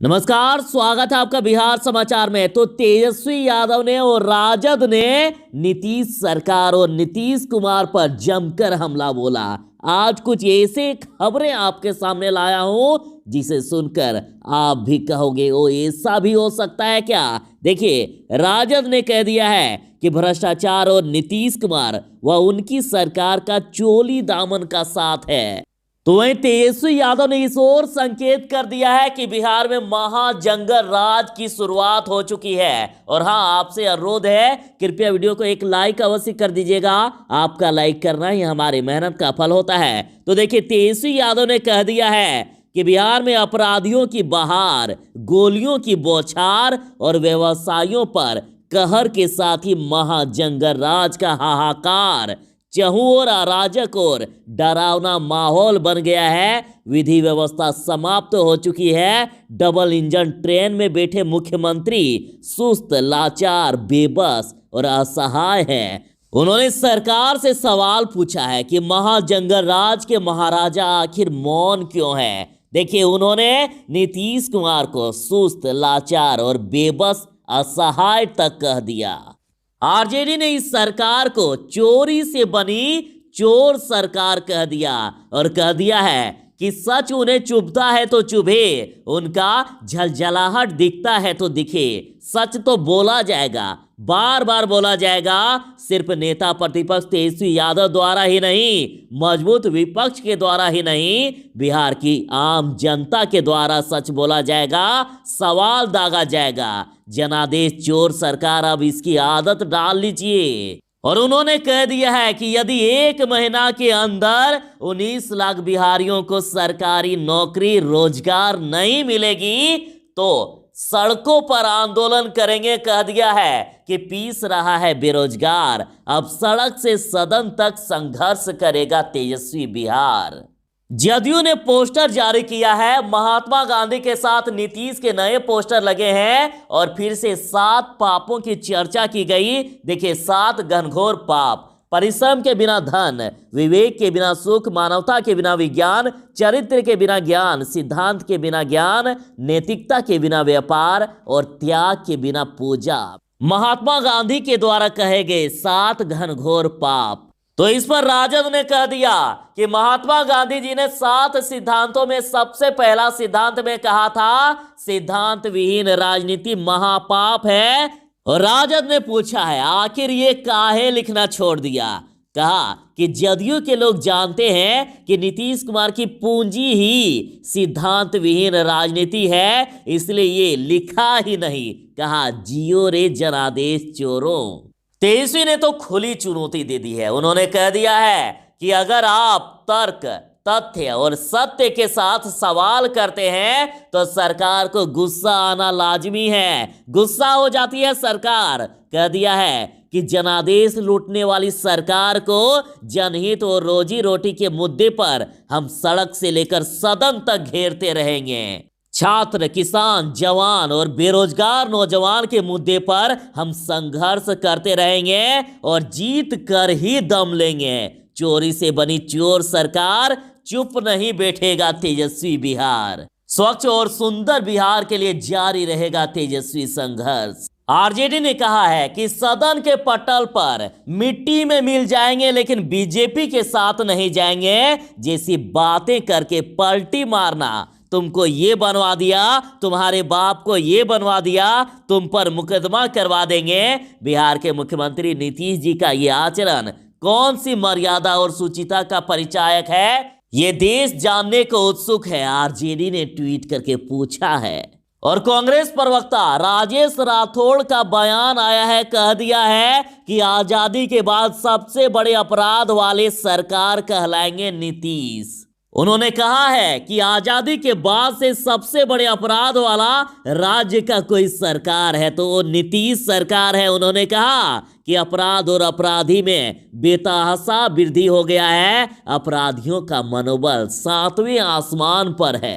नमस्कार, स्वागत है आपका बिहार समाचार में। तो तेजस्वी यादव ने और राजद ने नीतीश सरकार और नीतीश कुमार पर जमकर हमला बोला। आज कुछ ऐसे खबरें आपके सामने लाया हूं जिसे सुनकर आप भी कहोगे ओ ऐसा भी हो सकता है क्या। देखिए, राजद ने कह दिया है कि भ्रष्टाचार और नीतीश कुमार व उनकी सरकार का चोली दामन का साथ है। तो वहीं तेजस्वी यादव ने इस ओर संकेत कर दिया है कि बिहार में महाजंगल राज की शुरुआत हो चुकी है। और हाँ, आपसे अनुरोध है, कृपया वीडियो को एक लाइक अवश्य कर दीजिएगा। आपका लाइक करना ही हमारी मेहनत का फल होता है। तो देखिए, तेजस्वी यादव ने कह दिया है कि बिहार में अपराधियों की बहार, गोलियों की बौछार और व्यवसायियों पर कहर के साथ ही महाजंगल राज का हाहाकार, चहुं ओर अराजक और डरावना माहौल बन गया है। विधि व्यवस्था समाप्त हो चुकी है। डबल इंजन ट्रेन में बैठे मुख्यमंत्री सुस्त, लाचार, बेबस और असहाय हैं। उन्होंने सरकार से सवाल पूछा है कि महाजंगल राज के महाराजा आखिर मौन क्यों हैं। देखिए, उन्होंने नीतीश कुमार को सुस्त, लाचार और बेबस, असहाय तक कह दिया। आरजेडी ने इस सरकार को चोरी से बनी चोर सरकार कह दिया और कह दिया है कि सच उन्हें चुभता है तो चुभे, उनका झलझलाहट दिखता है तो दिखे। सच तो बोला जाएगा, बार बार बोला जाएगा। सिर्फ नेता प्रतिपक्ष तेजस्वी यादव द्वारा ही नहीं, मजबूत विपक्ष के द्वारा ही नहीं, बिहार की आम जनता के द्वारा सच बोला जाएगा, सवाल दागा जाएगा। जनादेश चोर सरकार अब इसकी आदत डाल लीजिए। और उन्होंने कह दिया है कि यदि 1 महीना के अंदर 19 लाख बिहारियों को सरकारी नौकरी रोजगार नहीं मिलेगी तो सड़कों पर आंदोलन करेंगे। कह दिया है कि पीस रहा है बेरोजगार, अब सड़क से सदन तक संघर्ष करेगा तेजस्वी बिहार। जदयू ने पोस्टर जारी किया है। महात्मा गांधी के साथ नीतीश के नए पोस्टर लगे हैं और फिर से 7 पापों की चर्चा की गई। देखिए, 7 घनघोर पाप: परिश्रम के बिना धन, विवेक के बिना सुख, मानवता के बिना विज्ञान, चरित्र के बिना ज्ञान, सिद्धांत के बिना ज्ञान, नैतिकता के बिना व्यापार और त्याग के बिना पूजा। महात्मा गांधी के द्वारा कहे गए 7 घनघोर पाप। तो इस पर राजद ने कह दिया कि महात्मा गांधी जी ने 7 सिद्धांतों में सबसे पहला सिद्धांत में कहा था, सिद्धांत विहीन राजनीति महापाप है। और राजद ने पूछा है, आखिर ये काहे लिखना छोड़ दिया। कहा कि जदयू के लोग जानते हैं कि नीतीश कुमार की पूंजी ही सिद्धांत विहीन राजनीति है, इसलिए ये लिखा ही नहीं। कहा, जियो रे जनादेश चोरों। तेजस्वी ने तो खुली चुनौती दे दी है। उन्होंने कह दिया है कि अगर आप तर्क, तथ्य और सत्य के साथ सवाल करते हैं तो सरकार को गुस्सा आना लाजमी है। गुस्सा हो जाती है सरकार। कह दिया है कि जनादेश लूटने वाली सरकार को जनहित और रोजी रोटी के मुद्दे पर हम सड़क से लेकर सदन तक घेरते रहेंगे। छात्र, किसान, जवान और बेरोजगार नौजवान के मुद्दे पर हम संघर्ष करते रहेंगे और जीत कर ही दम लेंगे। चोरी से बनी चोर सरकार चुप नहीं बैठेगा तेजस्वी बिहार। स्वच्छ और सुंदर बिहार के लिए जारी रहेगा तेजस्वी संघर्ष। आरजेडी ने कहा है कि सदन के पटल पर मिट्टी में मिल जाएंगे लेकिन बीजेपी के साथ नहीं जाएंगे। जैसी बातें करके पलटी मारना, तुमको ये बनवा दिया, तुम्हारे बाप को ये बनवा दिया, तुम पर मुकदमा करवा देंगे। बिहार के मुख्यमंत्री नीतीश जी का ये आचरण कौन सी मर्यादा और सुचिता का परिचायक है, ये देश जानने को उत्सुक है, आरजेडी ने ट्वीट करके पूछा है। और कांग्रेस प्रवक्ता राजेश राठौड़ का बयान आया है। कह दिया है कि आजादी के बाद सबसे बड़े अपराध वाले सरकार कहलाएंगे नीतीश। उन्होंने कहा है कि आजादी के बाद से सबसे बड़े अपराध वाला राज्य का कोई सरकार है तो वो नीतीश सरकार है। उन्होंने कहा कि अपराध और अपराधी में बेतहाशा वृद्धि हो गया है। अपराधियों का मनोबल 7वें आसमान पर है।